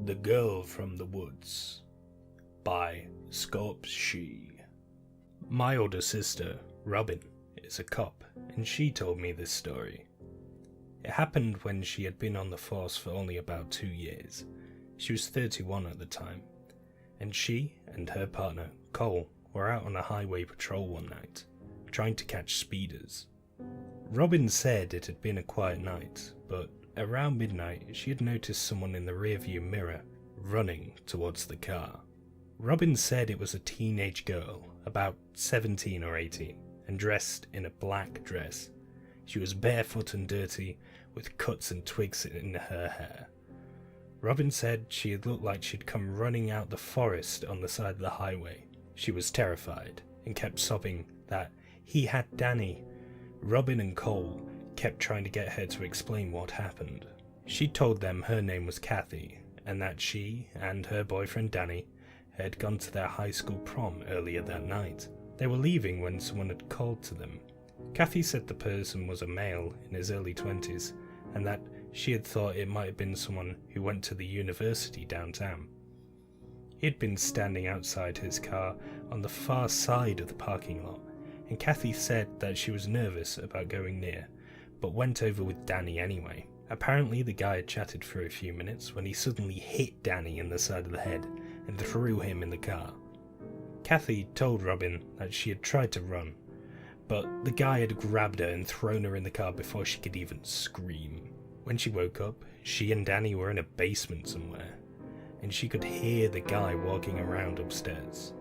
The Girl from the Woods by She. My older sister, Robin, is a cop, and she told me this story. It happened when she had been on the force for only about 2 years. She was 31 at the time, and she and her partner, Cole, were out on a highway patrol one night, trying to catch speeders. Robin said it had been a quiet night, but around midnight she had noticed someone in the rearview mirror running towards the car. Robin said it was a teenage girl, about 17 or 18, and dressed in a black dress. She was barefoot and dirty, with cuts and twigs in her hair. Robin said she had looked like she'd come running out the forest on the side of the highway. She was terrified, and kept sobbing that he had Danny. Robin and Cole kept trying to get her to explain what happened. She told them her name was Kathy, and that she and her boyfriend Danny had gone to their high school prom earlier that night. They were leaving when someone had called to them. Kathy said the person was a male in his early 20s, and that she had thought it might have been someone who went to the university downtown. He had been standing outside his car on the far side of the parking lot, and Kathy said that she was nervous about going near, but went over with Danny anyway. Apparently the guy had chatted for a few minutes when he suddenly hit Danny in the side of the head and threw him in the car. Kathy told Robin that she had tried to run, but the guy had grabbed her and thrown her in the car before she could even scream. When she woke up, she and Danny were in a basement somewhere, and she could hear the guy walking around upstairs.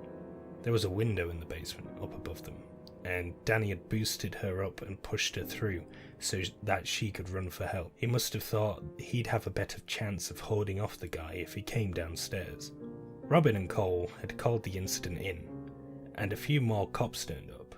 There was a window in the basement up above them, and Danny had boosted her up and pushed her through so that she could run for help. He must have thought he'd have a better chance of holding off the guy if he came downstairs. Robin and Cole had called the incident in, and a few more cops turned up.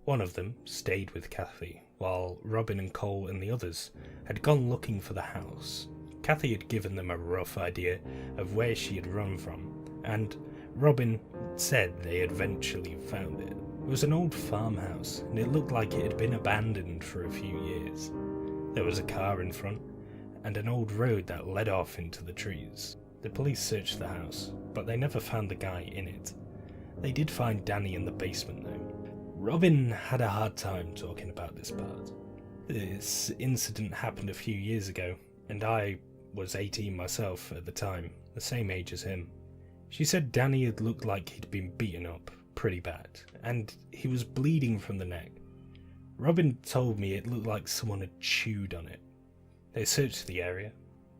One of them stayed with Kathy, while Robin and Cole and the others had gone looking for the house. Kathy had given them a rough idea of where she had run from, and Robin said they eventually found it. It was an old farmhouse, and it looked like it had been abandoned for a few years. There was a car in front, and an old road that led off into the trees. The police searched the house, but they never found the guy in it. They did find Danny in the basement though. Robin had a hard time talking about this part. This incident happened a few years ago, and I was 18 myself at the time, the same age as him. She said Danny had looked like he'd been beaten up pretty bad, and he was bleeding from the neck. Robin told me it looked like someone had chewed on it. They searched the area,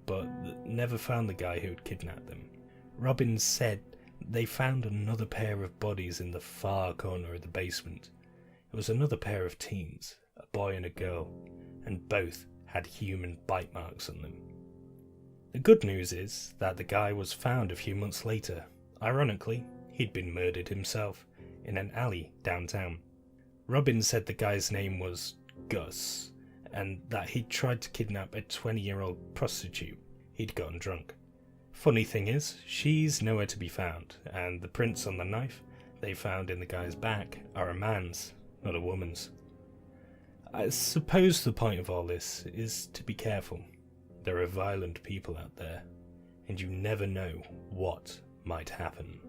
but never found the guy who had kidnapped them. Robin said they found another pair of bodies in the far corner of the basement. It was another pair of teens, a boy and a girl, and both had human bite marks on them. The good news is that the guy was found a few months later. Ironically, he'd been murdered himself in an alley downtown. Robin said the guy's name was Gus, and that he'd tried to kidnap a 20-year-old prostitute. He'd gotten drunk. Funny thing is, she's nowhere to be found, and the prints on the knife they found in the guy's back are a man's, not a woman's. I suppose the point of all this is to be careful. There are violent people out there, and you never know what might happen.